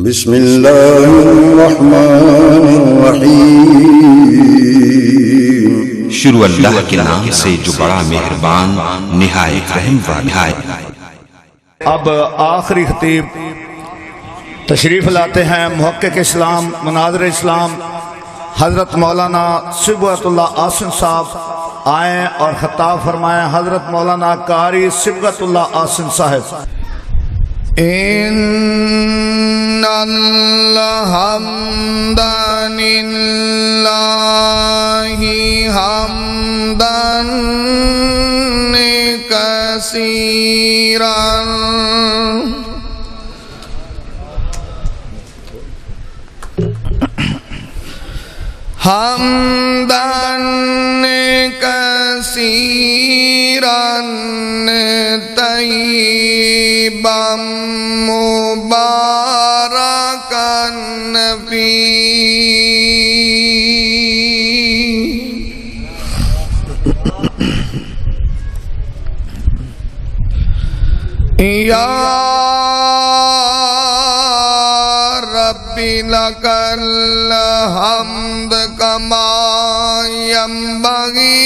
بسم اللہ الرحمن الرحیم۔ شروع اللہ کے نام سے جو بڑا مہربان نہایت رحم والا ہے۔ اب آخری خطیب تشریف لاتے ہیں، محقق اسلام، مناظر اسلام، حضرت مولانا صبغت اللہ آسن صاحب آئیں اور خطاب فرمائیں۔ حضرت مولانا قاری صبغت اللہ آسن صاحب۔ ان الحمد للہ حمدا کثیرا حمدا کثیرا طیبا مبارکا فیہ۔ یا ربی لک الحمد کما ینبغی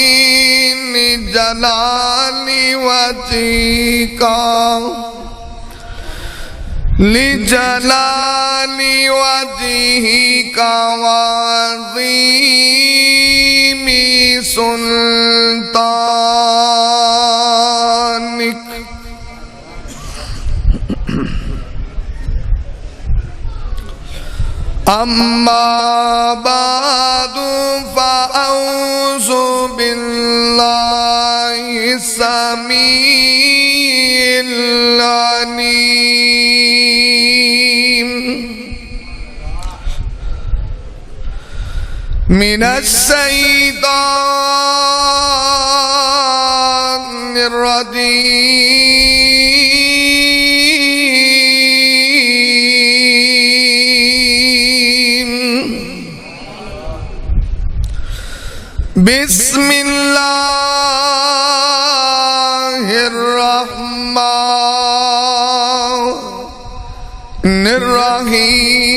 لجلال وجہک وعظیم سلطانک۔ اما بعد فاعوذ باللہ السمیع العلیم من الشیطان الرجیم۔ بسم اللہ الرحمن الرحیم۔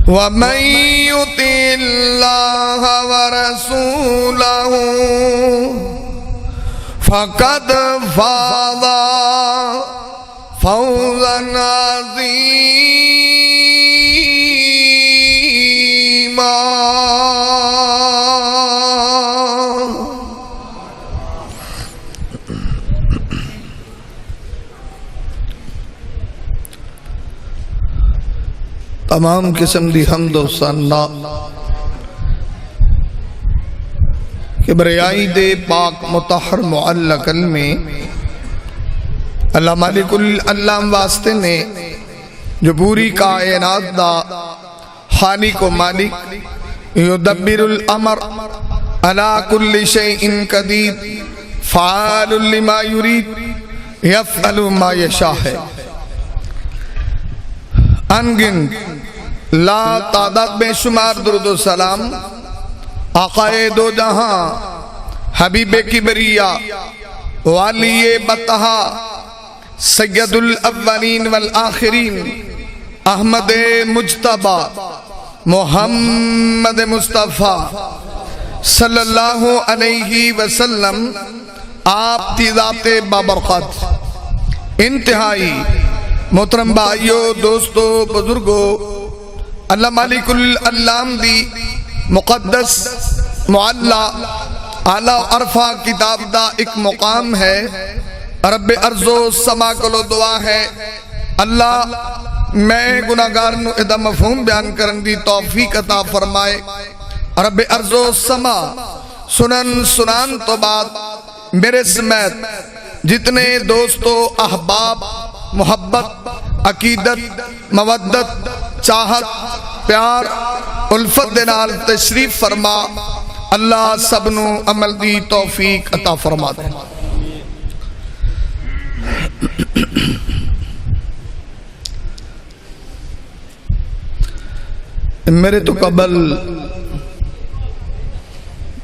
وَمَن يُطِعِ اللَّهَ وَرَسُولَهُ فَقَدْ فَازَ فَوْزًا عَظِيمًا۔ تمام قسم دی حمد و ثنا کہ بریائی دے پاک مطہر معلق میں اللہ مالک اللہ واسطے نے جو پوری کائنات دا خالق و مالک، یدبر الامر علی کل شیء قدیر فعال لما یرید یفعل ما یشاء ہے۔ انگن لا تعداد بے شمار درود و سلام آقائے دو جہاں، حبیب کبریہ، والی بطہا، سید الاولین والآخرین، احمد مجتبی محمد مصطفیٰ صلی اللہ علیہ وسلم، آپ کی ذات بابرکت انتہائی محترم بھائیو، دوستو، بزرگو، اللہ مالک العلام دی مقدس معلّہ اعلیٰ عرفہ کتاب دا ایک مقام ہے۔ رب ارض و سما کلو دعا ہے اللہ میں گناہگار نو ادا مفہوم بیان کرن دی توفیق عطا فرمائے۔ رب ارض و سما سنان تو بعد میرے سمیت جتنے دوستو، احباب، محبت، عقیدت، مودت، چاہت، پیار، الفت دنال تشریف فرما، اللہ سبنو عمل دی توفیق عطا فرما دے۔ میرے تو قبل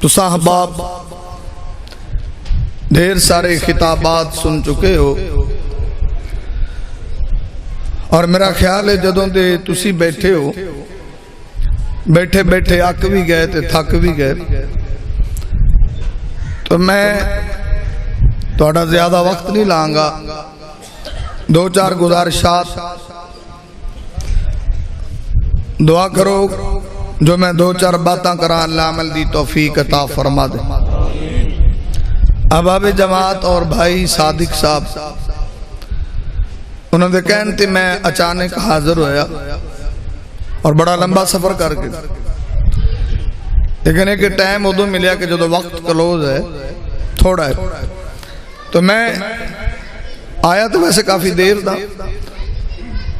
تو صاحباب ڈھیر سارے خطابات سن چکے ہو، اور میرا خیال ہے جدوں دے تسی بیٹھے ہو، بیٹھے بیٹھے اک بھی گئے تے تھک بھی گئے، تو میں تھوڑا زیادہ وقت نہیں لاں گا، دو چار گزارشات دعا کرو جو میں دو چار باتاں کرا، اللہ عمل دی توفیق عطا فرما دے۔ احباب جماعت اور بھائی صادق صاحب انہوں نے کہنے تھے میں اچانک حاضر ہویا اور بڑا لمبا سفر کر کے، لیکن ایک ٹائم ادو ملیا کہ جدو وقت کلوز ہے تھوڑا ہے، تو میں آیا تو ویسے کافی دیر دا،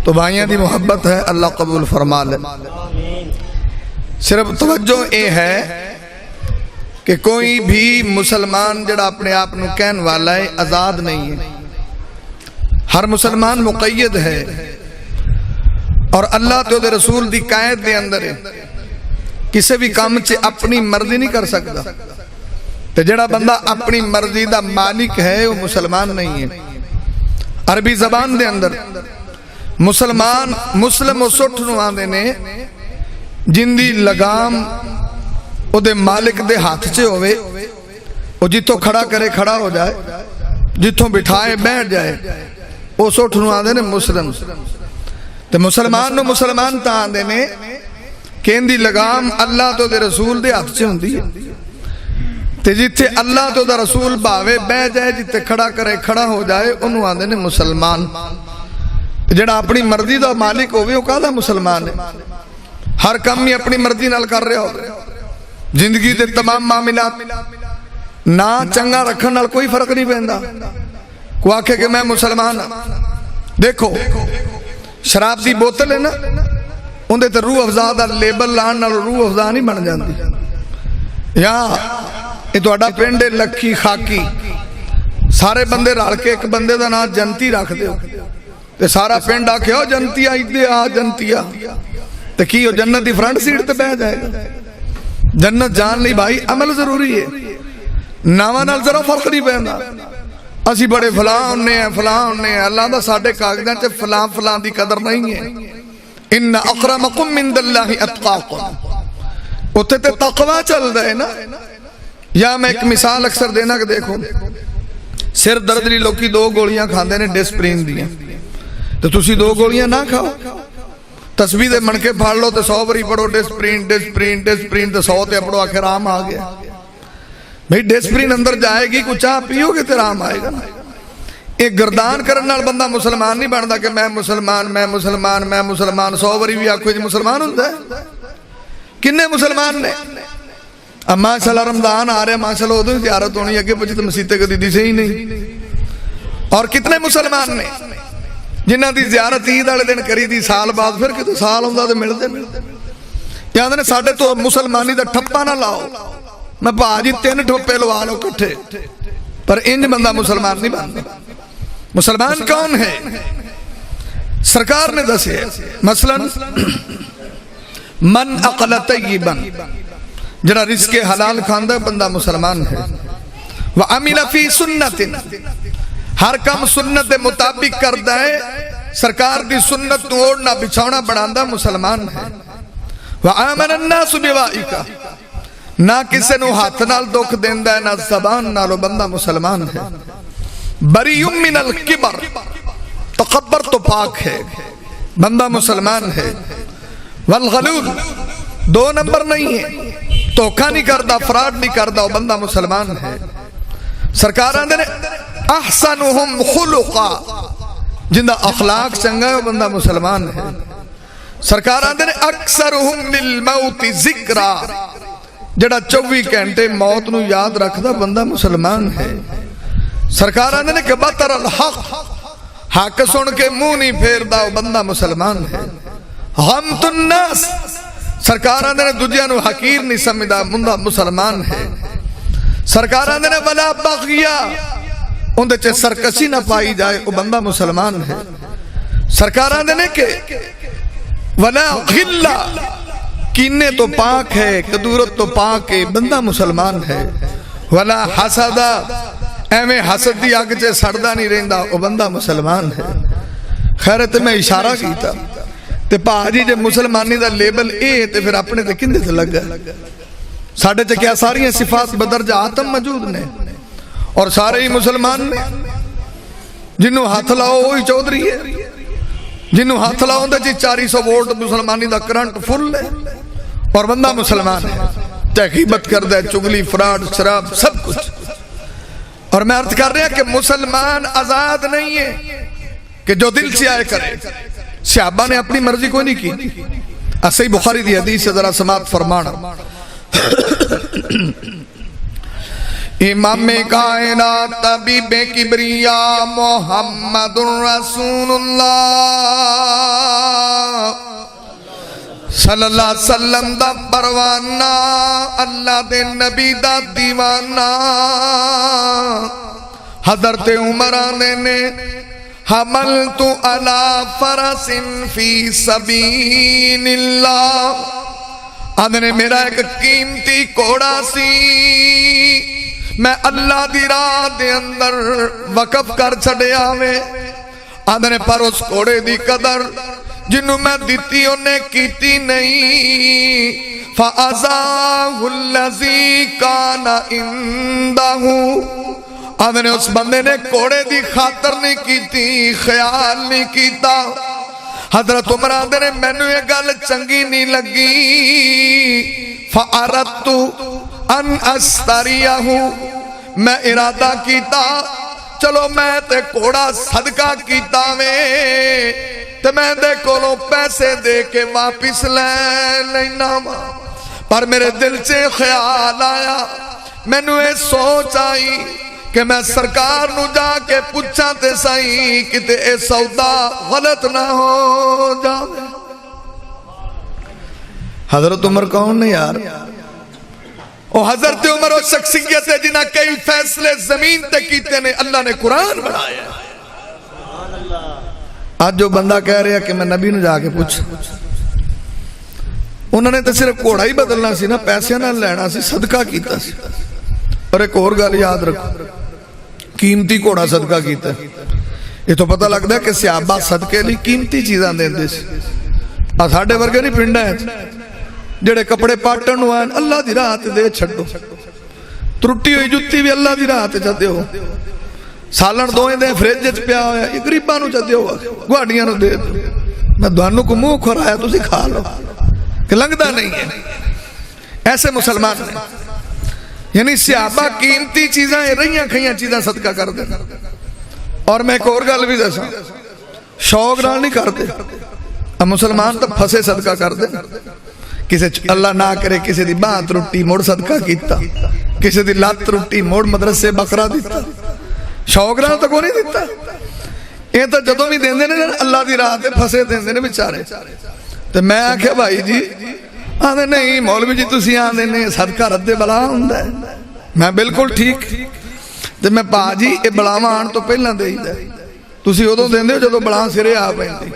تو بھائیاں دی محبت ہے، اللہ قبول فرما لے۔ صرف توجہ اے ہے کہ کوئی بھی مسلمان جڑا اپنے آپ نو کہن والا ہے آزاد نہیں ہے، ہر مسلمان مقید ہے، اور اللہ تے دے رسول دی قائد دے اندر ہے، کسی بھی کام چے اپنی مرضی نہیں کر سکتا، تے جڑا بندہ اپنی مرضی دا مالک ہے وہ مسلمان نہیں ہے۔ عربی زبان دے اندر مسلمان مسلم و سٹھ نو آندے نے جن دی لگام او دے مالک دے ہاتھ چے ہوئے، او جتوں کھڑا کرے کھڑا ہو جائے، جتوں بٹھائے بیٹھ جائے، او سٹھ نو آندے نے مسلم۔ تے مسلمان نو مسلمان تا آندے نے کہ ان دی لگام اللہ تو دے رسول دے ہاتھ چے ہوندی ہے، تے جتھے اللہ تو دا رسول باوے بیٹھ جائے، جتھے کھڑا کرے کھڑا ہو جائے، انہوں آندے نے مسلمان۔ جڑا اپنی مرضی دا مالک ہوئے وہ کہا مسلمان ہے، ہر کام ہی اپنی مرضی نال کر رہے ہو، زندگی دے تمام معاملات نہ چنگا رکھن نال کوئی فرق نہیں پیندا، کو آکھے کہ میں مسلمان ہاں۔ دیکھو شراب دی بوتل ہے نا، اندے تے روح افزا دا لیبل لان نال روح افزا نہیں بن جاندی، یا یہ تہاڈا پنڈ ہے لکھی خاکی، سارے بندے رل کے ایک بندے دا نام جنتی رکھ دے تے سارا پنڈ آکھے او جنتیا ادھے آ جنتیا، تے کی ہو جنت دی فرنٹ سیٹ تے بیٹھ جائے گا؟ جنت جان لی بھائی عمل ضروری ہے، ناواں نال ذرا فرق نہیں پیندا۔ اسی بڑے فلاں ہونے ہیں فلاں ہونے ہیں، اللہ دا ساڈے کاغذاں چ فلاں فلاں دی قدر نہیں ہے۔ ان اکرمکم عند اللہ اتقاکم، اوتھے تے تقوی چلدا ہے نا۔ یا میں ایک مثال اکثر دینا کہ دیکھو سر درد لی لوکی دو گولیاں کھاندے نے ڈسپرین دیاں، تو تسی دو گولیاں نہ کھاؤ، تسبیح دے منکے پھاڑ لو تے 100 باری پڑھو ڈسپرین ڈسپرین ڈسپرین تے 100 تے پڑھو آخر رام آ گیا۔ بھئی ڈسپرین اندر جائے گی، کچھ چاہ پیو گے تے رام آئے گا۔ ایک گردان کرن نال بندہ مسلمان نہیں بندا کہ میں مسلمان میں مسلمان میں مسلمان، 100 باری بھی آکھو جی مسلمان ہوندا ہے؟ کنے مسلمان نے؟ اب ماشاءاللہ رمضان آ رہا ہے، ماشاءاللہ ادھر زیارت ہونی اگے پچھے تو مسیطے کدی دسے ہی نہیں۔ اور کتنے مسلمان نے جنہاں دی زیارت عید والے دن کری دی، سال بعد پھر کتے سال ہوندا تے ملدے یاد نے ساڈے تو مسلمانی دا ٹھپا نہ لاؤ، میں بھاجی 3 ٹھوپے لوا لو کٹھے، پر انج بندہ مسلمان نہیں بنتا۔ مسلمان کون ہے؟ سرکار نے دسے مثلا من اقل طیبا، جڑا رزق حلال کھاندا بندہ مسلمان ہے، وعمل فی سنت، ہر کام سنت دے مطابق کردا ہے، سرکار دی سنت نو اوڑھنا بچھاونا بناندا مسلمان ہے، وآمن الناس بوائک، نہ کسے نو ہاتھ نال دکھ دیندا ہے نہ زبان نالو، بندہ مسلمان ہے، بری من الکبر، تکبر تو پاک ہے، بندہ مسلمان ہے، والغلول، 2 نمبر نہیں ہے، دھوکا نہیں کردا فراڈ نہیں کردا، وہ بندہ مسلمان ہے۔ سرکار آندے نے احسنہم خلقا، جندہ اخلاق چنگا ہے وہ بندہ مسلمان ہے۔ سرکار آندے نے اکثرہم للموت ذکرا، جڑا 24 گھنٹے موت نو یاد رکھدا بندہ مسلمان ہے۔ سرکار آندے نے کہ بطر الحق، حق سن کے منہ نہیں پھیردا وہ بندہ مسلمان ہے۔ غمت الناس، سرکار آندے نے دجیاں نو حقیر نہیں سمجھدا بندہ مسلمان ہے۔ سرکار آندے نے ولا بغیا، اندے چے سرکشی نہ پائی جائے وہ بندہ مسلمان ہے۔ سرکار آندے نے کہ ولا غلہ، کینے تو پاک ہے، کدورت تو پاک ہے، بندہ مسلمان ہے۔ ولا حسدا، ایویں حسد دی اگ چ سڑدا نہیں رہندا، او بندہ مسلمان ہے۔ خیر تے میں اشارہ کیتا تے پاجی جے مسلمانی دا لیبل اے تے پھر اپنے تے کندے تے لگا؟ ساڈے تے کیا ساری صفات بدرجہ آتم موجود نے اور سارے ہی مسلمان نے؟ جنوں ہاتھ لاؤ وہی چودھری ہے، جنوں ہاتھ لاؤ تے 400 ووٹ مسلمانی دا کرنٹ فل ہے اور بندہ مسلمان ہے، تحقیبت کر دے، چگلی، فراڈ، شراب، سب کچھ۔ اور میں عرض کر رہا کہ مسلمان آزاد نہیں ہے کہ جو دل سے آئے کرے۔ صحابہ نے اپنی مرضی کوئی نہیں کی۔ صحیح بخاری دی حدیث سے ذرا سماعت فرمانا۔ امام کائنات طبیب کبریا محمد رسول اللہ صلی اللہ علیہ وسلم دا پروانہ، اللہ دے نبی دا دیوانہ، حضرت عمر آنے نے حملت علی فرس فی سبیل اللہ، آدھنے میرا ایک قیمتی کوڑا سی، میں اللہ دی راہ دے اندر وقف کر چھڑیا میں، آدھنے پر اس کوڑے دی قدر جنہوں میں دیتی انہیں کیتی نہیں، فَأَزَاهُ الَّذِي كَانَ عِنْدَهُ، آدھنے اس بندے نے کوڑے دی خاطر نہیں کیتی، خیال نہیں کیتا۔ حضرت عمر آدھنے میں نے یہ گل چنگی نہیں لگی، فَأَرَدْتُ أَنْ أَسْتَرِيَهُ، میں ارادہ کیتا چلو میں تے کوڑا صدقہ کیتا میں تے میں دے کولوں پیسے دے کے واپس لے لینا، پر میرے دل سے خیال آیا، میں نے یہ سوچ آئی کہ میں سرکار نو جا کے پوچھا تے سائیں کہ اے سودا غلط نہ ہو جاوے۔ حضرت عمر کون نے یار؟ او حضرت عمر وہ شخصیت ہے جنہاں کئی فیصلے زمین تے کیتے نے، اللہ نے قرآن بنایا۔ آج جو بندہ کہہ رہا کہ میں نبی نو جا کے پوچھ، انہوں نے تو صرف کوڑا ہی بدلنا سی نا، پیسے نہ لینا سی، صدقہ کیتا سی۔ اور ایک اور گل یاد رکھو، قیمتی کوڑا صدقہ کیتا ہے۔ یہ تو پتہ لگتا ہے کہ صحابہ صدقے لی قیمتی چیزاں دیں دے سی۔ ساڈے ورگے نہیں پنڈا ہے جڑے کپڑے پاٹن ہوئے اللہ دی راہ تے دے چھڑو، ترٹی ہوئی جتی بھی اللہ دی راہ تے چاہتے ہو، سالن دوئیں دیں فریج وچ پیا ہویا، یہ غریباں نو چاہتے ہو، گواڈیاں نو دے دو، میں دوانوں کو منہ کھورایا تسی کھا لو کہ لنگدا نہیں ہے۔ ایسے مسلمان ہیں، یعنی صحابہ قیمتی چیزاں رہیاں کھیاں چیزاں صدقہ کر دیں۔ اور میں ایک اور گل بھی دساں، شوق نال نہیں کرتے، اب مسلمان تو پھسے صدقہ کر دیں، کسی اللہ نہ کرے کسی دی باں ترٹی موڑ صدقہ کیتا، کسی دی لات ترٹی موڑ مدرسے بکرا دیتا، شوق نال تو کوئی نہیں دیتا۔ یہ تو جدوں بھی دیندے نے اللہ دی راہ تے پھسے دیندے نے بیچارے۔ تو میں آکھیا بھائی جی، آدھے نہیں مولوی جی تسی آدھے نے صدقہ رد بلا ہوندا ہے، میں بالکل ٹھیک۔ تو میں پا جی یہ بلاواں آن تو پہلا دے ہی دے، تسی ادوں دیندے ہو جدوں بلا سرے آ پیندی،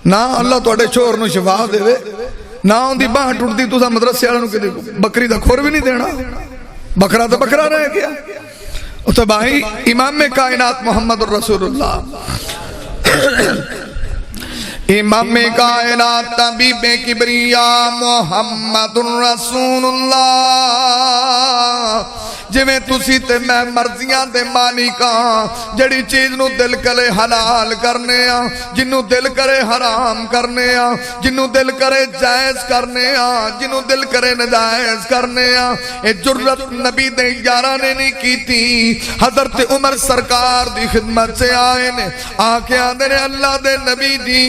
نہ اللہ تواڈے شوہر نو شفا دے، نہ ان دی باہ ٹوٹدی تساں مدرسے والوں کو بکری دا کھور بھی نہیں دینا، بکرا تو بکرا رہ گیا۔ تو بھائی امام کائنات محمد الرسول اللہ، امام کائنات طبیب کبریا محمد الرسول اللہ، جویں تسی تے میں مرضیاں دے مالکاں، جڑی چیز نو دل کرے حلال کرنے آ، جنوں دل کرے حرام کرنے آ، جنوں دل کرے جائز کرنے آ، جنوں دل کرے نجائز کرنے آ۔ اے جرت نبی دے یاراں نے نہیں کیتی، حضرت عمر سرکار دی خدمت سے آئے نے، آکے آندے نے اللہ دے نبی دی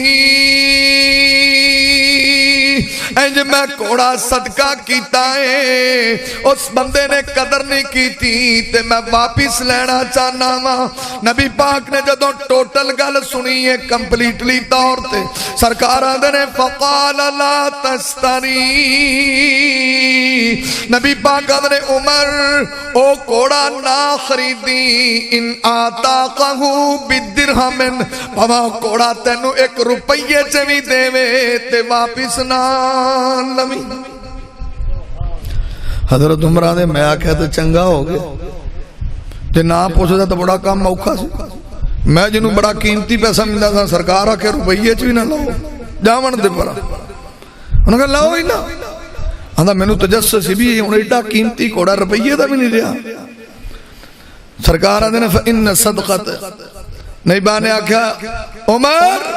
انج میں کوڑا صدقہ کیتا ہے، اس بندے نے قدر نہیں کیتی تے میں واپس لینا چاہنا وا۔ نبی پاک نے جدوں ٹوٹل گل سنی ہے کمپلیٹلی طور تے، سرکار آندے نے فقال لا تستری، نبی پاک نے عمر او کوڑا نہ خریدی ان آتاقہو بالدرہم پاما کوڑا تینو 1 روپیے چوی دے وے تے واپس نہ لوی حضرت عمرہ نے میں آکھا تو چنگا ہو گیا تے نہ پوچھتا تو بڑا کام موقع سی میں جنہوں بڑا قیمتی پیسہ ملتا تھا سرکار آکے روپیے چوی نہ لاؤ جاون دے پڑا انہوں نے کہا لاؤ ہی نہ آندھا میں نے تجسس بھی انہوں نے ایڈا قیمتی کوڑا روپیے دا بھی نہیں دیا سرکار آدھے نے فَإِنَّ صَدْقَتِ نہیں بانے آکھا عمر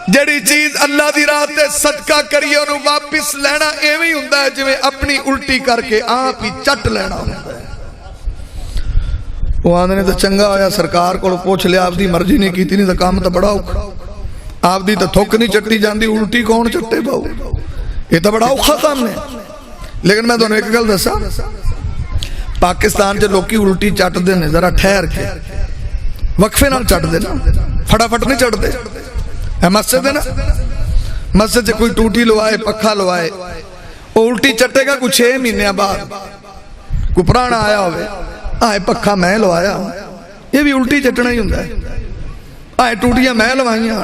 جڑی چیز اللہ دی راہ تے صدقہ کریے انہوں واپس لینا ایویں ہوندہ ہے جویں اپنی الٹی کر کے آپ ہی چٹ لینا ہوندہ ہے وہ آدھے نے تو چنگا ہویا سرکار کو پوچھ لیا آپ دی مرضی نہیں کیتی نہیں تو کام تو بڑا اوکھا آپ دی تو تھوک نہیں چٹی جاندی الٹی کون چٹے باؤ یہ تو بڑا اوکھا کام ہے لیکن میں دونوں ایک گل دسا پاکستان جو لوکی الٹی چٹ دینے ذرا ٹھہر کے وقفے نال چٹ دینا پھڑا پھٹ نہیں چٹ دے ہے مسجد ہے نا مسجد سے کوئی ٹوٹی لوائے پکھا لوائے وہ الٹی چٹے گا کچھ 6 مہینے بعد کوئی پرانا آیا ہوئے آئے پکھا میں لوایا یہ بھی الٹی چٹنا ہی ہوندہ ہے آئے ٹوٹیاں میں لوائیاں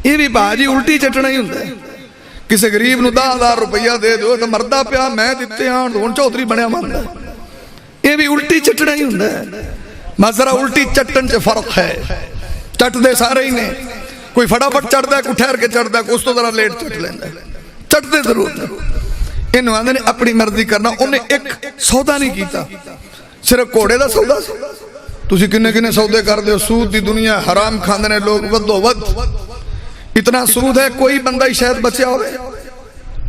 یہ بھی باجی الٹی چٹنا ہی ہوندہ ہے کسی غریب نو 10,000 روپیہ دے دو تو مردہ پیا میں دیتے ہیں دون چودری بڑھیا ماندہ ہے یہ بھی الٹی چٹنا ہی ہوندہ ہے مذرہ الٹی چٹن سے فرق ہے چٹ دے سارے ہی نے کوئی فڑا پٹ چڑھ دا ہے کوئی ٹھہر کے چڑھ دا ہے کوئی اس تو ذرا لیٹ چٹ لیندہ ہے چٹ دے ضرور ہے انہوں نے اپنی مرضی کرنا انہیں ایک سودا نہیں کیتا صرف کوڑے دا سودا سے تُسی کنے سودے کر دے سود دی دنیا حرام کھاندنے لوگ ود و ود اتنا سود ہے کوئی بندہ ہی شاید بچے ہوئے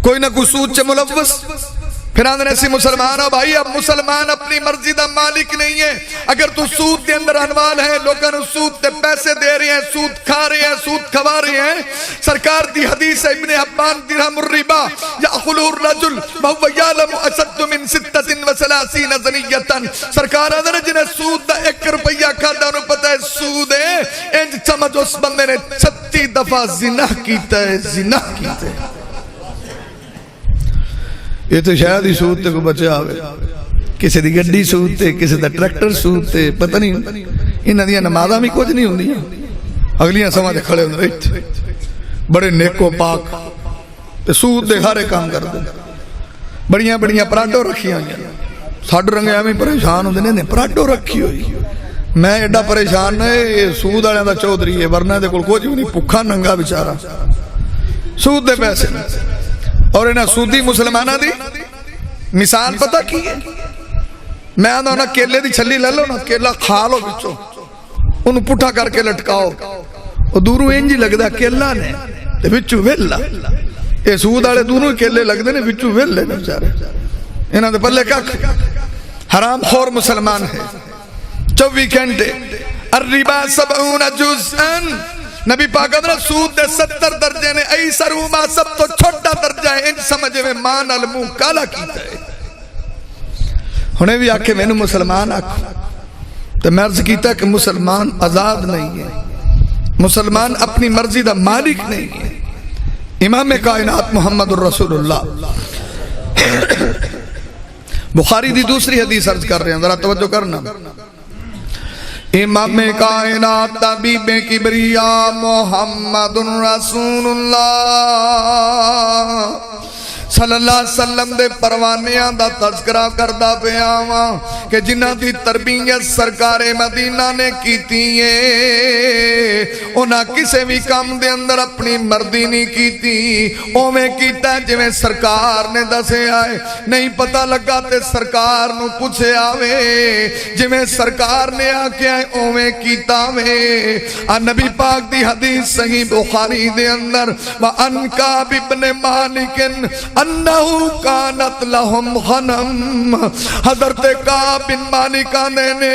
کوئی نہ کوئی سود چے ملوث پھر آندھنے سی مسلمان ہو بھائی اب مسلمان اپنی مرضی دا مالک نہیں ہے اگر تو سود دے اندر انوال ہے لوگاں سود تے پیسے دے رہے ہیں سود کھا رہے ہیں سود کھوا رہے ہیں سرکار دی حدیث ابن حبان درہم الربا یأخلو الرجل وہو یعلم اشد من 36 زنیتاً سرکار آندھنے جنہیں سود دا 1 روپیہ کھاتا انہوں پتہ ہے سود ہے انج سمجھ اس بندے نے 36 دفعہ زنا کیتا ہے یہ تو شاید ہی سود تے کو بچے آوے کسی دی گڈی سود تے کسی دا ٹریکٹر سود تے پتہ نہیں انہاں دیاں نمازاں بھی کچھ نہیں ہوندیاں اگلیاں سمجھ کھڑے ہوندے بڑے نیکو پاک تے سود دے ہر کام کر دے بڑیاں بڑیاں پراٹو رکھی ہوئی ساڈ رنگے ہمیں پریشان ہوندے نے پراٹو رکھی ہوئی میں ایڈا پریشان ہے یہ سود والیاں دا چودھری ہے ورنہ دے کول کچھ بھی نہیں بھکھا ننگا بیچارہ سود دے پیسے اور انہاں سودی مسلمانہ دی مثال پتہ کی ہے میں آدھا انہاں کیلے دی چھلی لے لو نا کیلا کھا لو بچو انہوں پٹھا کر کے لٹکاؤ اور دوروں انجی لگ دا کیلا نے تے بچو ویلا اے سود آلے دوروں کیلے لگ دے نے بچو ویلے نے بچارے انہاں دے پلے کک حرام خور مسلمان ہے 24 گھنٹے الربا 70 جزءاً نبی پاک ادھر سود دے 70 درجے نے ایسر ما سب تو چھوٹا درجہ ہے انج سمجھے میں مان علموں کالا کیتا ہے انہیں بھی آکھے میں نے مسلمان آکھو تو میں عرض کیتا کہ مسلمان آزاد نہیں ہے مسلمان اپنی مرضی دا مالک نہیں ہے امام کائنات محمد الرسول اللہ بخاری دی دوسری حدیث عرض کر رہے ہیں ذرا توجہ کرنا امام کائنات طبیب کبریا محمد رسول اللہ صلی اللہ علیہ وسلم دے پروانیاں دا تذکرہ کردہ پہ آواں کہ جنہ دی تربیت سرکار مدینہ نے کیتی ہے انہاں کسے بھی کام دے اندر اپنی مردی نہیں کیتی اومیں کیتا جویں سرکار نے دسے آئے نہیں پتہ لگا تے سرکار نو پوچھے آوے جویں سرکار نے آکے آئے اومیں کیتا وے نبی پاک دی حدیث صحیح بخاری دے اندر وَأَنْ كَعْبِ بْنِ مَالِكٍ انہو کانت لہم غنم حضرت کعب بن مالک نے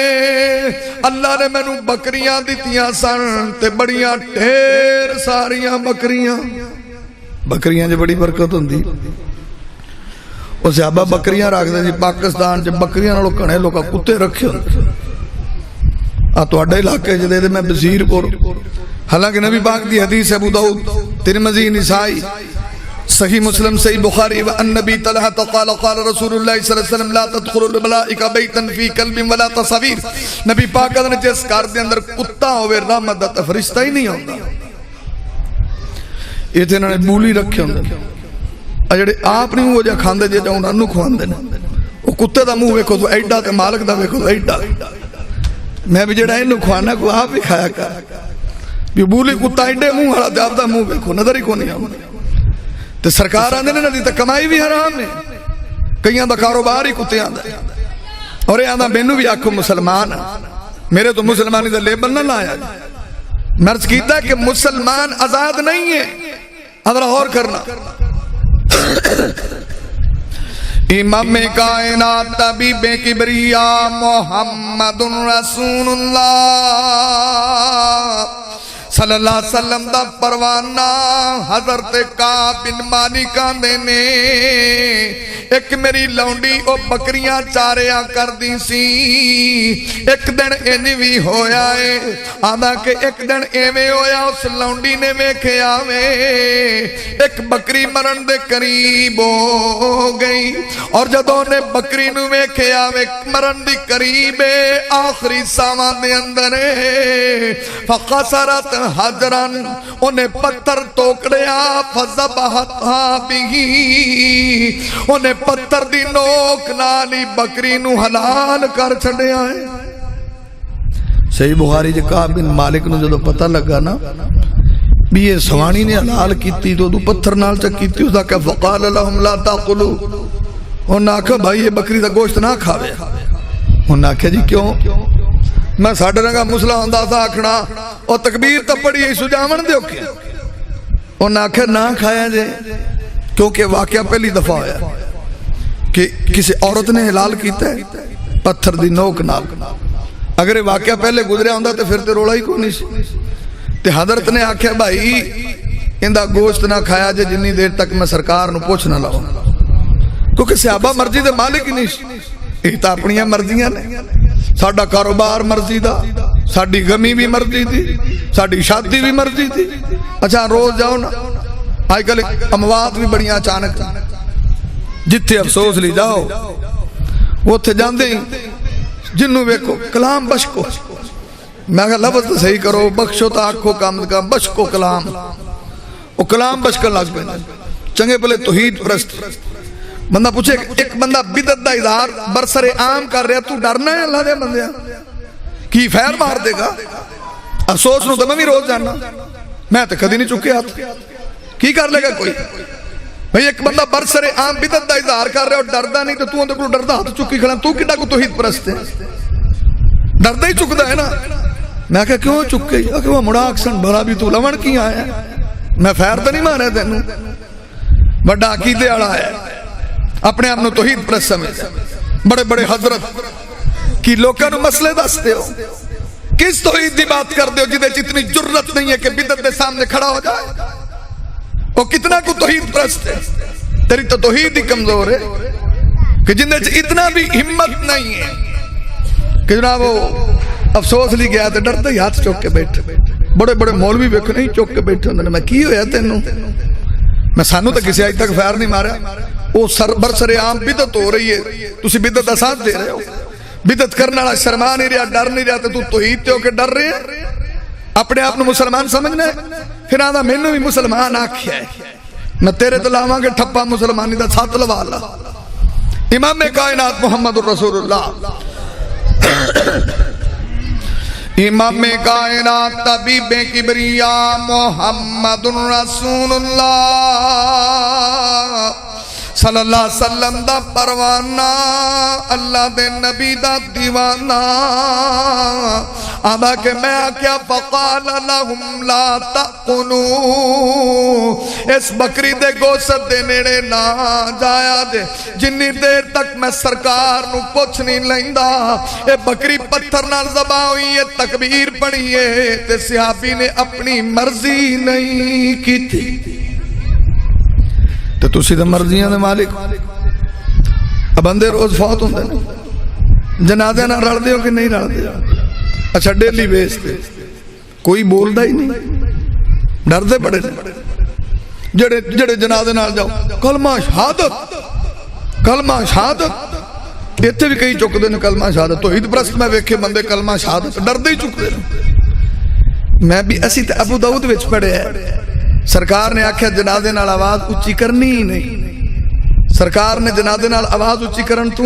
اللہ نے میں نو بکریاں دیتیاں سن تے بڑیاں ٹھیر ساریاں بکریاں جو بڑی برکت ہوندی وہ صحابہ بکریاں رکھ دے جی پاکستان جو بکریاں نالو کنے لوگا کتے رکھے ہوندے تو اڈے علاقے جو دے دے میں بزیر پور حالانکہ نبی پاک دی حدیث ابو داؤد ترمذی نسائی صحیح مسلم صحیح بخاری وان نبی طلحہ قال قال رسول اللہ صلی اللہ علیہ وسلم لا تدخل الملائکہ بیتا فی کلب ولا تصویر. نبی پاک نے جس گھر دے اندر کتا ہوئے رحمت دا فرشتہ ہی نہیں ہوندا. یہ تے انہوں نے بولی رکھے ہوندے جڑے آپ نہیں وہ جا کھاندے جے انہاں نوں کھواندے نے. وہ کتے دا منہ ویکھو تو ایڈا تے مالک دا ویکھو تو ایڈا. میں بھی جڑا اینوں کھوانا کو آپ بھی کھایا کر. بھی بولی کتا ایڈے منہ والا تے آپ دا منہ ویکھو نظر ہی کونی آوندا. تے سرکار آندے نے نا تے کمائی بھی حرام ہے. کئیاں دا کاروبار ہی کتیاں دا. اور یہ آندا مینوں بھی آکھو مسلمان میرے تو مسلمانی دا لیبل نہ لایا. مرض کیتا کہ مسلمان آزاد نہیں ہے. ذرا اور کرنا. امام کائنات طبیب کبریا محمد رسول اللہ صلی اللہ علیہ وسلم دا پروانہ حضرت کعب بن مالک آندے نے ایک میری لونڈی او بکریاں چاریا کر دی سی. ایک دن اینی بھی ہویا ہے آدھا کہ ایک دن ایویں ہویا اس لونڈی نے ویکھیا وے ایک بکری مرن دے قریب ہو گئی. اور جدوں نے بکری نو ویکھیا وے مرن دی قریب آخری ساواں دے اندر فقصرت حجرن انہیں پتھر توکڑیا فذبحتھا بھی انہیں پتھر دی نوک نالی بکری نو حلال کر چھڑیا ہے. صحیح بخاری جے کعب بن مالک نو جدو پتہ لگا نا بھی یہ سوانی نے حلال کیتی تو پتھر نال چا کیتی اس دا کہ فقال لهم لا تاقلو. انہاں آکھا بھائی یہ بکری دا گوشت نہ کھاوے. انہاں آکھا جی کیوں؟ میں ساڑھے رنگا مسئلہ ہوندہ تھا آکھنا اور تکبیر تب پڑی ہے سجاون دے اوکے. انہاں آکھا نہ کھایا جائے کیونکہ واقعہ پہلی دفعہ ہویا کہ کسی عورت نے حلال کیتا ہے پتھر دی نوک نال. اگر یہ واقعہ پہلے گزریا ہوندہ تو پھر تے روڑا ہی کونی سی. تے حضرت نے آکھا بھائی اندہ گوشت نہ کھایا جائے جنی دیر تک میں سرکار نو پوچھ نہ لاؤں. کیونکہ صحابہ مرضی دے مالک ہی نہیں سی. یہ تا اپنیاں مرضیاں نے. ساڑھا کاروبار مرضی دا ساڑھی غمی بھی مرضی تھی ساڑھی شادی بھی مرضی تھی. اچھا روز جاؤ نا آج کل اموات بھی بڑیاں اچانک جتھے افسوس لی جاؤ وہ تھے جاندے ہی جنہوں ویکھو کلام بشکو. میں کہا لفظ تو صحیح کرو بخشو تا آکھو کام بشکو کلام. وہ کلام بشکن لگ پہ چنگے پلے توحید پرست. بندہ پوچھے ایک بندہ بدعت دا اظہار برسر عام کر رہا تو ڈرنا ہے اللہ دے بندے کی فیر مار دے گا. افسوس نو تو میں بھی روز جاننا میں تو کدی نہیں چکے ہاتھ کی کر لے گا کوئی. بھئی ایک بندہ برسر عام بدعت دا اظہار کر رہا اور ڈردا نہیں تو تو اندر کو ڈردا ہاتھ چکی کھڑا تو کڈا کو توحید پرست ہے. ڈردا ہی چکدا ہے نا. میں کہا کیوں چک گئی کہ وہ مڑا اکسن بھلا بھی تو لون کی آیا میں فیر تو نہیں مارے تینوں بڑا عقیدے والا ہے اپنے آپ نو توحید پرست سمجھ. بڑے بڑے حضرت کی لوکاں نو مسئلے دستے ہو کس توحید دی بات کر دے ہو جدے اتنی جرت نہیں ہے کہ بدعت دے سامنے کھڑا ہو جائے. وہ کتنا کو توحید پرست ہے. تیری تو توحید ہی کمزور ہے کہ جن اتنا بھی ہمت نہیں ہے کہ جناب وہ افسوس لی گیا تو ڈرتے ہی ہاتھ چوک کے بیٹھے. بڑے بڑے مولوی بیکھو نہیں چوک کے بیٹھے انہوں نے میں کی ہویا تینوں میں سانو تو کسی آج تک فیر نہیں مارا. وہ برسر عام بدعت ہو رہی ہے تسی بدعت دا ساتھ دے رہے ہو. بدعت کرنا والا شرما نہیں رہا ڈر نہیں رہا تو توحید تے ہو کے ڈر رہے ہیں. اپنے آپ مسلمان سمجھنا ہے پھر آدھا مینوں بھی مسلمان آکھیا ہے میں تیرے تو لاواں گے ٹھپا مسلمانی دا ساتھ لوا لا. امام کائنات محمد رسول اللہ امام کائنات طبیب کبریا محمد رسول اللہ صلی اللہ علیہ وسلم دا پروانہ اللہ دے نبی دا دیوانہ آدھا کہ میں آکیا فقال لهم لا تأکلوا اس بکری دے گوشت دے نیڑے نہ جایا جے جنی دیر تک میں سرکار نو پوچھ نہیں لیندہ. اے بکری پتھر نال ذبح ہوئی ہے تکبیر پڑھی ہے تے صحابی نے اپنی مرضی نہیں کی تھی. تو تسی دا مرضیاں دے مالک اب بندے روز فوت ہوندے نے جنازے نہ رڑ دے ہو کہ نہیں رڑ دے. اچھا ڈیلی بیس دے کوئی بول دا ہی نہیں ڈر دے بڑے نے. جڑے جنازے نال جاؤ کلمہ شہادت، کلمہ شہادت، اتنے بھی کئی چکتے ہیں کلمہ شہادت، توحید پرست میں ویکھے بندے کلمہ شہادت ڈردے ہی چکتے ہیں۔ میں بھی اسی تے ابو داؤد وچ پڑھے ہے، سرکار نے آکھیا جنازے نال آواز اچھی کرنی ہی نہیں، سرکار نے جنازے نال آواز اچھی کرن تو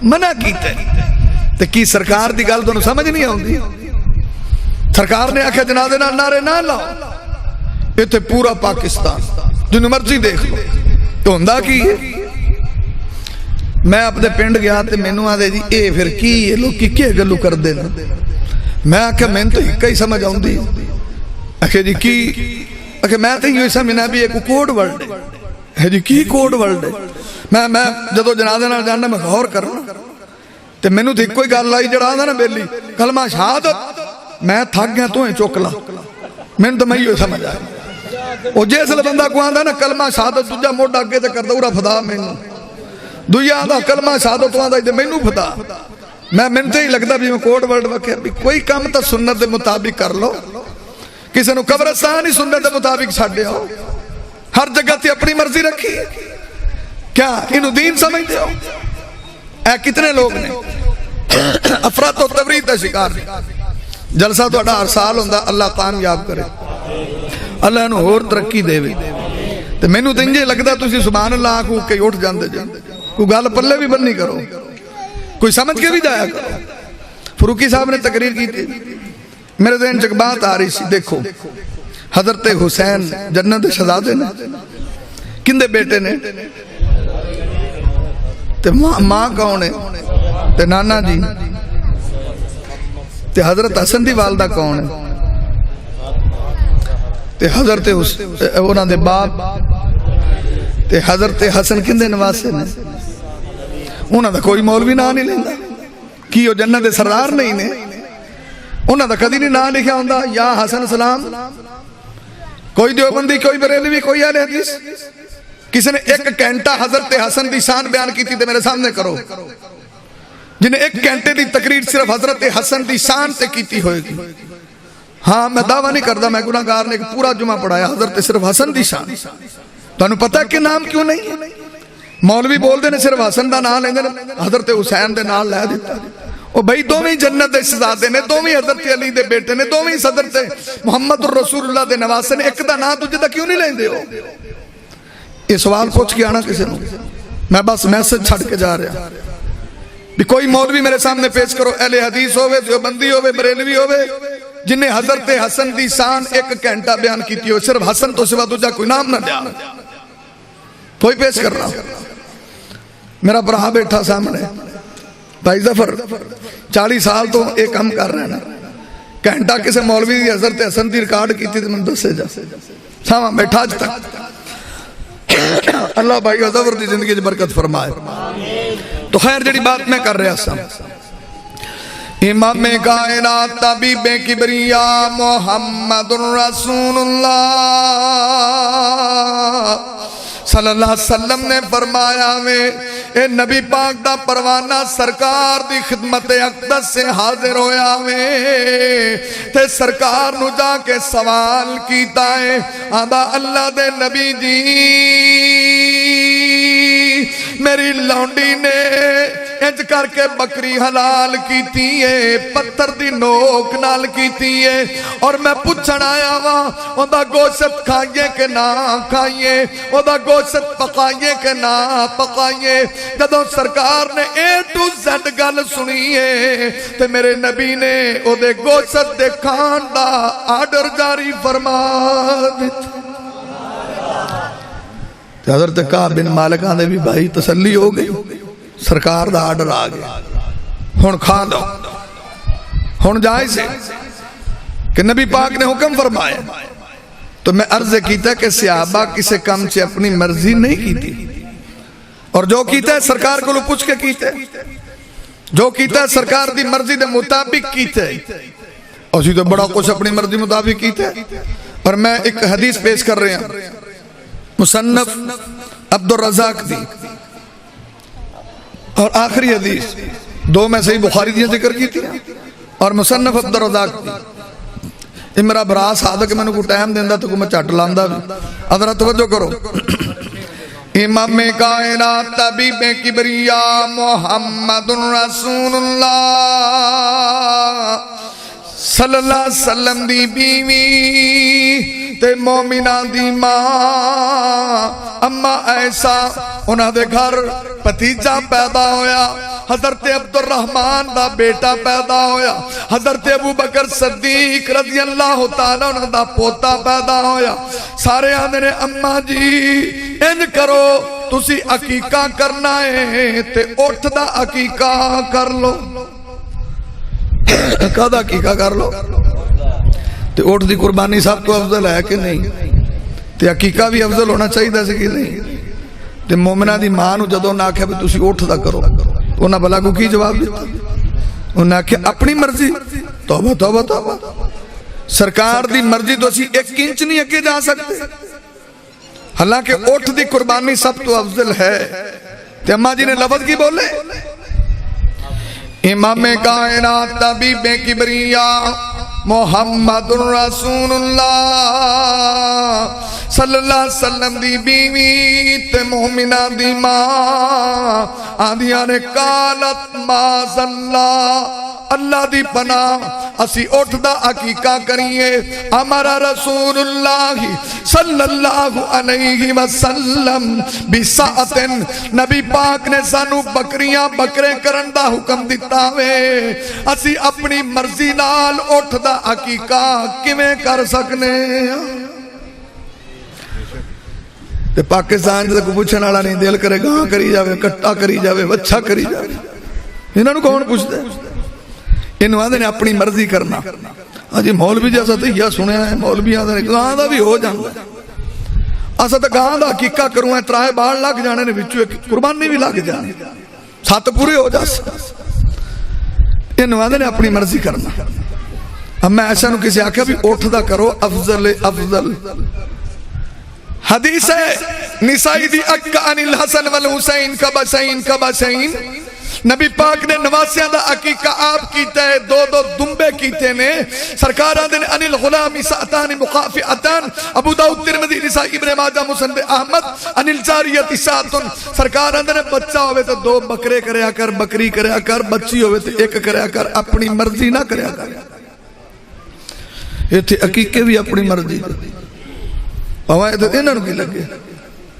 منع کیتا ہے، تے کی سرکار دی گل تانوں سمجھ نہیں آوندی؟ سرکار نے آکھیا جنازے نال نعرے نہ لاؤ، اتنے پورا پاکستان جنہوں مرضی دیکھ لو تو ہوندا کی ہے۔ میں اپنے پنڈ گیا تے مینوں آدھے جی اے پھر کی ہے لوگ کی گلو کر دینا، میں آکھیا میں تو ایک ہی سمجھ آؤندی، آکھیا جی کی، آکھیا میں تو یہ سمجھنا بھی ایک کوڈ ورڈ ہے جی، کی کوڈ ورڈ ہے؟ میں جدو جنازے نال جانا میں غور کرنا تے مینوں تے کوئی گل آئی جڑا آندا نا بیلی کلمہ شہادت، میں تھک گیا تو چک لا، مینوں تو میں یہ سمجھ آیا۔ وہ جیسے بندہ کو آندا نا کلمہ شہادت دوجا موڈا اگے تے کردا اورا فدا مینوں، دوجا آندا کلمہ شہادت تو آندا مینوں فدا، میں تے ہی لگدا بھی میں کوڈ ورڈ وکھیا بھی کوئی کام تا سنت دے مطابق کر لو، کسی نو قبرستان ہی سنت دے مطابق چھڈ آؤ، ہر جگہ تے اپنی مرضی رکھی، کیا انہوں دین سمجھتے ہو؟ اے کتنے لوگ نے افراط و تفریط دا شکار نے۔ جلسہ تو اڈا ہر سال ہوندہ، اللہ کامیاب کرے، اللہ انہوں اور ترقی دے وے، تے مینوں تے انجے لگدا تسی سبحان اللہ کو کہ اٹھ جاندے جے، کوئی گل پلے بھی بننی کرو، کوئی سمجھ کے بھی جایا کرو۔ فروقی صاحب نے تقریر کی تھی، میرے ذہن چک بات آ رہی سی، دیکھو حضرت حسین جنت شہزادے نے کندے بیٹے نے تے ماں کون ہے تے نانا جی تے حضرت حسن دی والدہ کون ہے تے حضرت انہاں دے باپ تے حضرت حسن کندے نواسے نے، انہاں دا کوئی مولوی نام نہیں لیندا، کی وہ جنت دے سردار نہیں نے؟ انہاں دا کدی نہیں نام لکھیا ہوندا یا حسن سلام؟ کوئی دیوبندی، کوئی بریلوی، کوئی اہل حدیث کسی نے ایک گھنٹہ حضرت حسن دی شان بیان کی تھی تے میرے سامنے کرو، جنہیں ایک گھنٹے دی تقریر صرف حضرت حسن دی شان تے کیتی ہوئے گی۔ ہاں میں دعویٰ نہیں کردا، میں گناہگار نے پورا جمعہ پڑھایا حضرت صرف حسن دی شان۔ تو انہوں پتہ کہ نام کیوں نہیں ہے؟ مولوی بول دے نے صرف حسن دا نام لیندے نے، حضرت حسین دے نام لے دیتا۔ او بھائی دوویں جنت دے شہزادے نے، دوویں حضرت علی دے بیٹے نے، دوویں حضرت محمد الرسول اللہ دے نواسے نے، ایک دا نام تجھے دا کیوں نہیں لیندے ہو؟ یہ سوال پوچھ کے آنا کسی نے، میں بس میسج چھڑ کے جا رہا بھی کوئی مولوی میرے سامنے پیش کرو، اہل حدیث ہوئے، دیوبندی ہوئے، بریلوی ہوئے، جنہیں حضرت حسن دی شان ایک گھنٹہ بیان کیتی ہو، صرف حسن تو سوا تجھا کوئی نام نہ دیا، کوئی پیش کر رہا۔ میرا برہا بیٹھا سامنے بھائی ظفر 40 سال تو ایک کام کر رہے ہیں، گھنٹہ کسے مولوی دی حضرت حسن دی ریکارڈ کی تھی تو میں دسے جا ساما بیٹھا آج تک۔ اللہ بھائی ظفر دی زندگی برکت فرمائے۔ تو خیر جڑی بات میں کر رہا سام، امام کائنات طبیب کبریا محمد رسول اللہ صلی اللہ علیہ وسلم نے فرمایا میں اے نبی پاک دا پروانہ سرکار دی خدمت اقدس سے حاضر ہویا میں تے سرکار نو جا کے سوال کیتا ہے، آدھا اللہ دے نبی جی میری لونڈی نے انج کر کے بکری حلال کیتی ہے، پتھر دی نوک نال کیتی ہے، اور میں پوچھن آیا وا اوندا گوشت کھائیے کہ نہ کھائیے، اوندا گوشت پکائیے کہ نہ پکائیے۔ جدوں سرکار نے اے ٹو زیڈ گل سنی ہے تے میرے نبی نے او دے گوشت دے کھان دا آرڈر جاری فرما دتا۔ حضرت کعب بن مالک آندے بھی بھائی تسلی ہو گئی، سرکار دا آرڈر آ گیا، ہن کھا دو، ہن جائز ہے کہ نبی پاک نے حکم فرمایا۔ تو میں عرض کیتا کہ صحابہ کسے کم سے اپنی مرضی نہیں کیتی، اور جو کیتا ہے سرکار کو پوچھ کے کیتا ہے، جو کیتا ہے سرکار دی مرضی دے مطابق کیتا ہے، اور اسی تو بڑا کچھ اپنی مرضی مطابق کیتا ہے۔ اور میں ایک حدیث پیش کر رہے ہیں، مصنف عبد الرزاق دی، اور آخری حدیث دو میں صحیح بخاری دی ذکر کی تھی اور مصنف عبد الرزاق دی۔ یہ میرا برا صادق مینوں کوئی ٹائم دیندا تو کوئی میں چٹ لاندا بھی. ذرا توجہ کرو. امام کائنات طبیب کبریا محمد رسول اللہ صلی اللہ علیہ وسلم دی بیوی تے مومنہ دی ماں اما عائشہ انہاں دے گھر پتیجا پیدا ہویا. حضرت عبد الرحمن دا بیٹا پیدا ہویا. حضرت ابو بکر صدیق رضی اللہ تعالیٰ عنہ دا پوتا پیدا ہویا. سارے آنے نے اما جی انج کرو تسی عقیقہ کرنا ہے تے اٹھ دا عقیقہ کر لو. کدا عقیقہ کر لو تے اٹھ دی قربانی سب تو افضل ہے کہ نہیں؟ تے عقیقہ بھی افضل ہونا چاہیے سے کہ نہیں؟ تے مومنہ دی ماں نو جدوں نہ آکھیا بھی تسی اٹھ دا کرو انہاں بلا کو کی جواب دیتا؟ انہاں آکھیا اپنی مرضی. توبہ توبہ توبہ. سرکار دی مرضی تو اسی 1 انچ نہیں اگے جا سکتے. حالانکہ اٹھ دی قربانی سب تو افضل ہے. تے اماں جی نے لفظ کی بولے؟ امام کائنات طبیب کبریا محمد رسول اللہ صلی اللہ علیہ وسلم دی بیوی تے مومنہ دی ماں آدھیاں نے قالت معاذ اللہ اللہ دی پناہ اسی اٹھ دا عقیقہ کریے. ہمارا رسول اللہ صلی اللہ علیہ وسلم بساعتن نبی پاک نے سانو بکریاں بکرے کرن دا حکم دیتا وے. اسی اپنی مرضی نال اٹھ دا عقیقہ کیویں کر سکنے؟ تے پاکستان جے کوئی پوچھن والا نہیں دل کرے گاں کری جاوے کٹا کری جاوے وچھا کری جاوے. انہاں نوں کون پوچھدا ہے؟ انہوں آدھے نے اپنی مرضی کرنا. جی مولوی جیسا تو یہ سنیا ہے مولوی آدھے نے گاں دا بھی ہو جانا ہے. اسا تو گاں دا حقیقہ کروں ہے 3 بال لگ جانے نے بچوں ایک قربانی بھی لگ جانے 7 پورے ہو جاس. انہوں آدھے نے اپنی مرضی کرنا. اب میں ایسا نو کسی آکھا بھی اٹھ دا کرو افضل افضل. حدیث ہے نسائی دی اکا عن الحسن والحسین کبسین کبسین. نبی پاک نے نواسیاں دا عقیقہ آپ کیتا ہے 2 دمبے کیتے نے. سرکارہ دن ان الغلام ساعتان مقافعتان ابو داؤد ترمذی نسائی ابن ماجہ مسند احمد ان الجاریت ساعتن. سرکارہ دن بچہ ہوئے تو 2 بکرے کریا کر بکری کریا کر بچی ہوئے تو 1 کریا کر اپنی مرضی نہ کریا کر. یہ تھے عقیقے بھی اپنی مرضی. آوائے تو انہوں کی لگے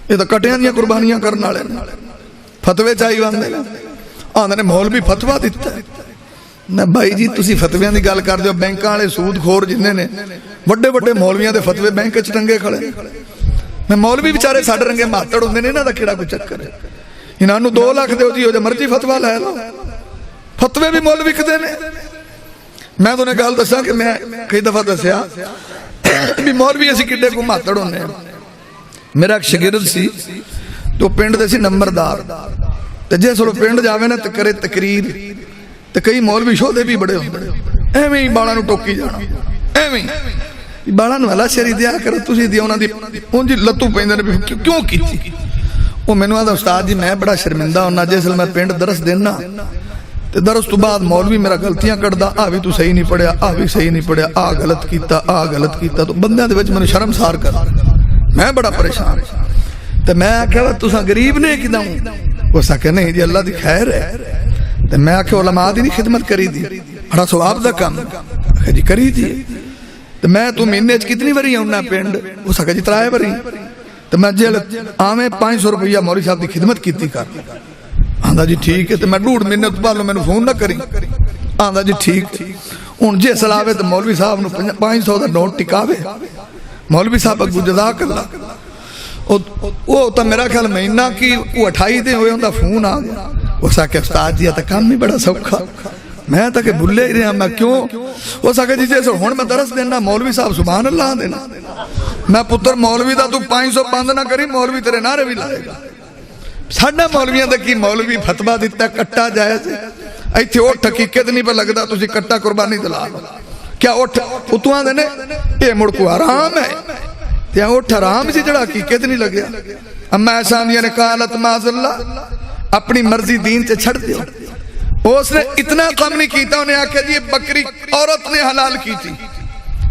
یہ تو کٹیاں دیا قربانیاں کرنا لے فتوے چاہی باندھے گا. آندھے نے مولوی فتوہ دیتا ہے نہ بھائی جی تسی فتویاں دی گال کر دیو. بینکاں والے سود خور جننے نے بڑے بڑے مولویاں دے فتوے بینک وچ ٹنگے کھڑے. میں مولوی بیچارے ساڈے رنگے ماتڑ ہوندے نے انہاں دا کیڑا کوئی چکر ہے. انہاں نوں 2 لاکھ دیو جی او جو مرضی فتوہ لے لو. فتوے بھی مولوی کدے نے. میں تو نے گل دساں کہ میں کئی دفعہ دسیا بھی مولوی اسی کڈے کو ماتڑ ہوندے. میرا ایک شاگرد سی تو پنڈ دے سی نمبردار تے جے سلو پنڈ جاوے نا تے کرے تقریر تے کئی مولوی شودے بھی بڑے ہوندے ایویں ہی بالاں نوں ٹوکی جانا ایویں ہی بالاں نوں ہلا شری دیا کرو تسی دی انہاں دی اونج لتوں پیندے نے کیوں کیتی. او مینوں آندا استاد جی میں بڑا شرمندہ ہونا جس میں پنڈ درس دینا تے درس تو بعد مولوی میرا غلطیاں کڈدا آ بھی تو صحیح نہیں پڑھیا آ بھی صحیح نہیں پڑھیا آ غلط کیتا آ غلط کیتا تو بندیاں دے وچ مینوں شرمسار کر میں بڑا پریشان. تے میں آکھیا تساں غریب نے کیداں اس آکھے نہیں جی اللہ دی خیر ہے. تو میں آکھے علماء دی نہیں خدمت کری دی بڑا ثواب دا کام آکھے جی کری دی. تو میں تو مہینے کتنی بری ہونا پنڈ اس آکھے جی 3 بری. تو میں جیل آویں 500 روپیہ مولوی صاحب دی خدمت کیتی کر. آندا جی ٹھیک ہے. تو میں 2.5 مہینے تو بعد مینوں فون نہ کری. آندا جی ٹھیک ہن جے سلاوے تو مولوی صاحب نو 500 دا نوٹ ٹکاوے. مولوی صاحب اگو جزاک اللہ. وہ تو میرا خیال مہینہ کی وہ 28 دن ہوئے انہوں فون آ گیا. اس آکے استاد جی تا کام بھی بڑا سوکھا. میں تا کہ بھلے ہی رہا میں کیوں. اس آکے جی جیسے ہون میں درس دینا مولوی صاحب سبحان اللہ دینا. میں پتر مولوی دا تو 500 بند نہ کری مولوی تیرے نعرے بھی لائے گا. ساڈا مولویاں دا کی مولوی فتویٰ دیتا کٹا جائز ہے. ایتھے اٹھ حقیقت نہیں پہ لگدا تسی کٹا قربانی دلا کیا اٹھ اتواں دے نے اے مڑ کو حرام ہے. تیاں اٹھ حرام سی جڑا حقیقت نہیں لگیا. اما ایسا آندیاں نے قالت معاذ اللہ اپنی مرضی دین سے چھڑ دیو. اس نے اتنا کم نہیں کیتا. انہیں آکھا جی بکری عورت نے حلال کی تھی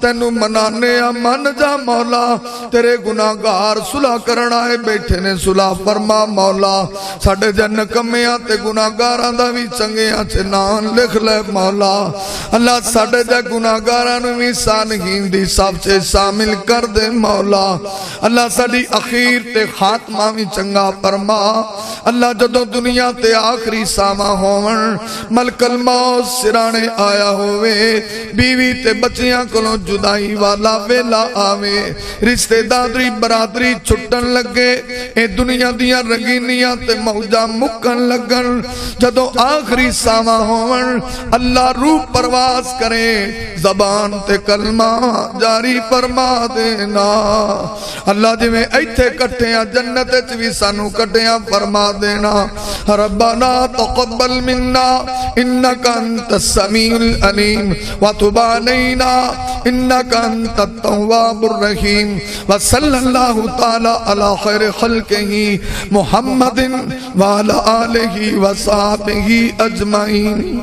تینو منانے من جا مولا تیرے گناہگار صلح کرنا ہے بیٹھے نے صلح فرما مولا ساڑھے جن کمیاں تے گناہگاراں دا بھی چنگیاں چے نام لکھ لے مولا اللہ ساڑھے جا گناہگاراں بھی سانحین دی سب سے شامل کر دے مولا اللہ ساڑھی اخیر تے خاتمہ بھی چنگا فرما اللہ جدو دنیا تے آخری ساما ہون ملک الموت سرانے آیا ہوئے بیوی تے بچیاں کلوں جدائی والا ویلا آوے رشتے دادری برادری چھٹن لگے اے دنیا دیا رنگینیاں تے موجہ مکن لگن جدو آخری ساما ہون اللہ روح پرواز کرے زبان تے کلمہ جاری فرما دینا اللہ جی میں ایتھے کٹھیاں جنت چوی سانو کٹھیاں فرما دینا ربنا تقبل منا انکا انت السمیع العلیم وتب علینا انکا انت التواب الرحیم وصلی اللہ تعالی علی خیر خلقہ محمد وعلی آلہ وصحبہ اجمعین